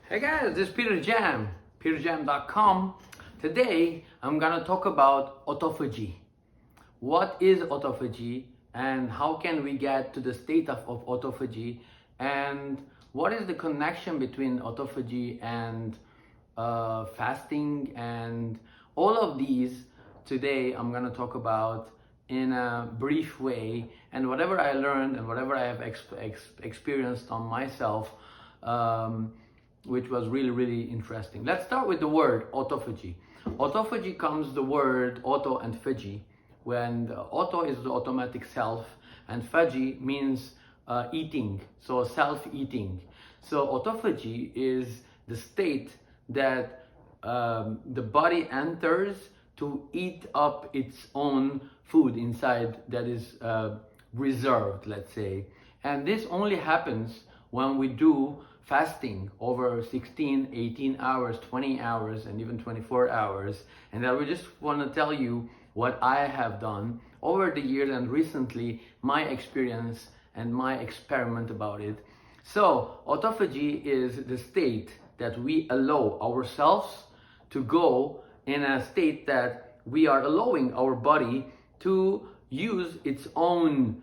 Hey guys, this is Peter Jam, peterjam.com. Today I'm gonna talk about autophagy. What is autophagy and how can we get to the state of autophagy, and what is the connection between autophagy and fasting, and all of these today I'm gonna talk about in a brief way, and whatever I learned and whatever I have experienced on myself, which was really interesting. Let's start with the word autophagy. Autophagy comes the word auto and phagy, when the auto is the automatic self and phagy means eating, so self-eating. So autophagy is the state that the body enters to eat up its own food inside that is reserved, let's say. And this only happens when we do fasting over 16, 18 hours, 20 hours, and even 24 hours. And I would just want to tell you what I have done over the years and recently, my experience and my experiment about it. So autophagy is the state that we allow ourselves to go in a state that we are allowing our body to use its own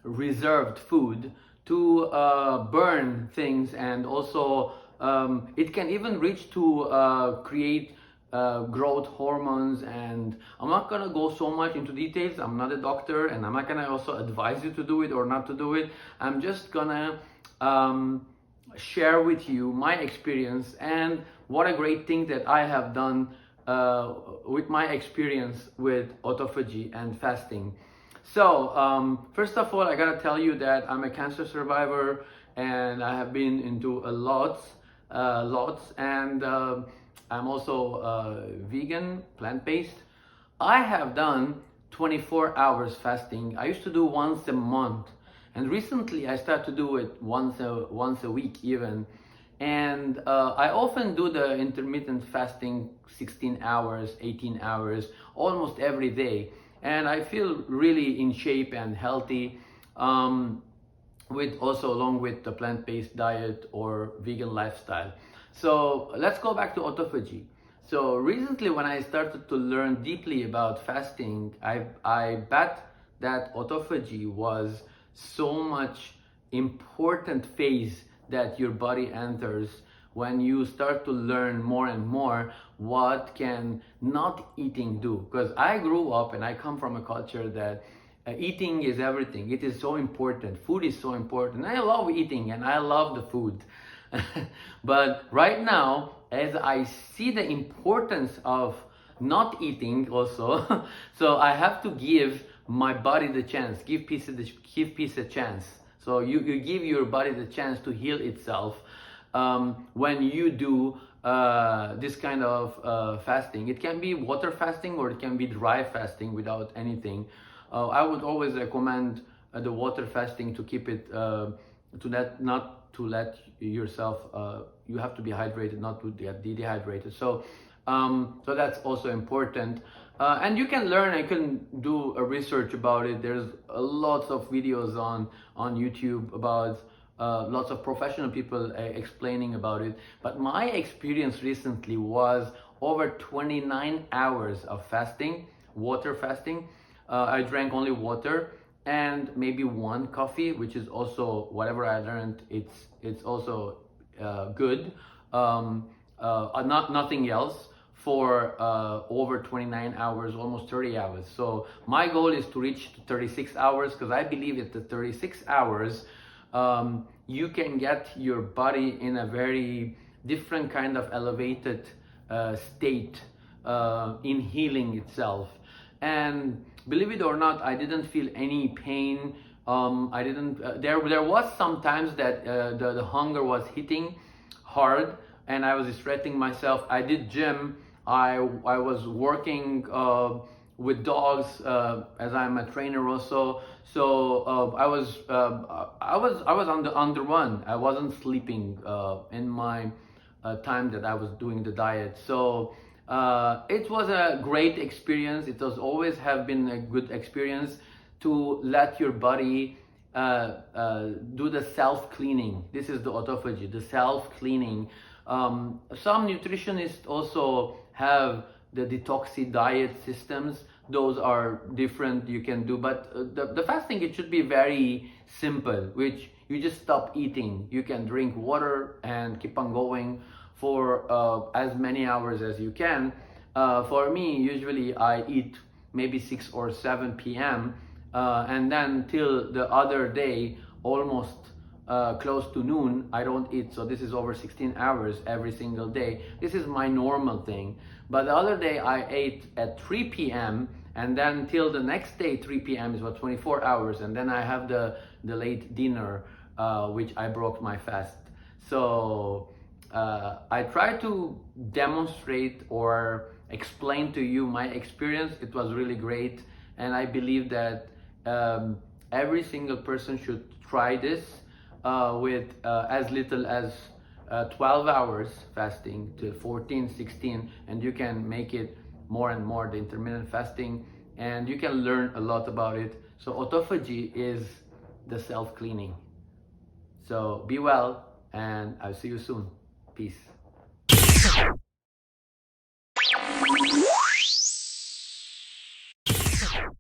reserved food to burn things, and also it can even reach to create growth hormones. And I'm not gonna go so much into details. I'm not a doctor, and I'm not gonna also advise you to do it or not to do it. I'm just gonna share with you my experience and what a great thing that I have done with my experience with autophagy and fasting. So first of all, I gotta tell you that I'm a cancer survivor, and I have been into a lots, and I'm also vegan, plant-based. I have done 24 hours fasting. I used to do once a month, and recently I started to do it once a week even. And I often do the intermittent fasting 16 hours, 18 hours, almost every day. And I feel really in shape and healthy, with also along with the plant-based diet or vegan lifestyle. So let's go back to autophagy. So recently when I started to learn deeply about fasting, I bet that autophagy was so much important phase that your body enters when you start to learn more and more what can not eating do. Because I grew up and I come from a culture that eating is everything. It is so important. Food is so important. I love eating and I love the food. But right now, as I see the importance of not eating also, so I have to give my body the chance, give peace a chance. So you give your body the chance to heal itself when you do this kind of fasting. It can be water fasting or it can be dry fasting without anything. I would always recommend the water fasting to keep it not to let yourself, you have to be hydrated, not to get dehydrated. So that's also important. And you can learn, you can do a research about it. There's lots of videos on YouTube about lots of professional people explaining about it. But my experience recently was over 29 hours of fasting, water fasting. I drank only water and maybe one coffee, which is also, whatever I learned, it's also good. Nothing else for over 29 hours, almost 30 hours. So my goal is to reach 36 hours, because I believe that the 36 hours you can get your body in a very different kind of elevated state in healing itself. And believe it or not, I didn't feel any pain. I didn't. There was sometimes that the hunger was hitting hard, and I was stretching myself. I did gym. I was working with dogs, as I'm a trainer also. So I was on the run. I wasn't sleeping in my time that I was doing the diet. So it was a great experience. It has always have been a good experience to let your body do the self-cleaning. This is the autophagy, the self-cleaning. Some nutritionists also have the detoxy diet systems. Those are different, you can do, but the fasting, it should be very simple, which you just stop eating. You can drink water and keep on going for as many hours as you can. For me, usually I eat maybe 6 or 7 p.m. And then till the other day, almost close to noon, I don't eat. So this is over 16 hours every single day. This is my normal thing. But the other day I ate at 3 p.m. and then till the next day, 3 p.m. is what, 24 hours. And then I have the late dinner, which I broke my fast. So I try to demonstrate or explain to you my experience. It was really great. And I believe that every single person should try this with as little as 12 hours fasting to 14, 16, and you can make it more and more, the intermittent fasting, and you can learn a lot about it. So autophagy is the self-cleaning. So be well, and I'll see you soon. Peace.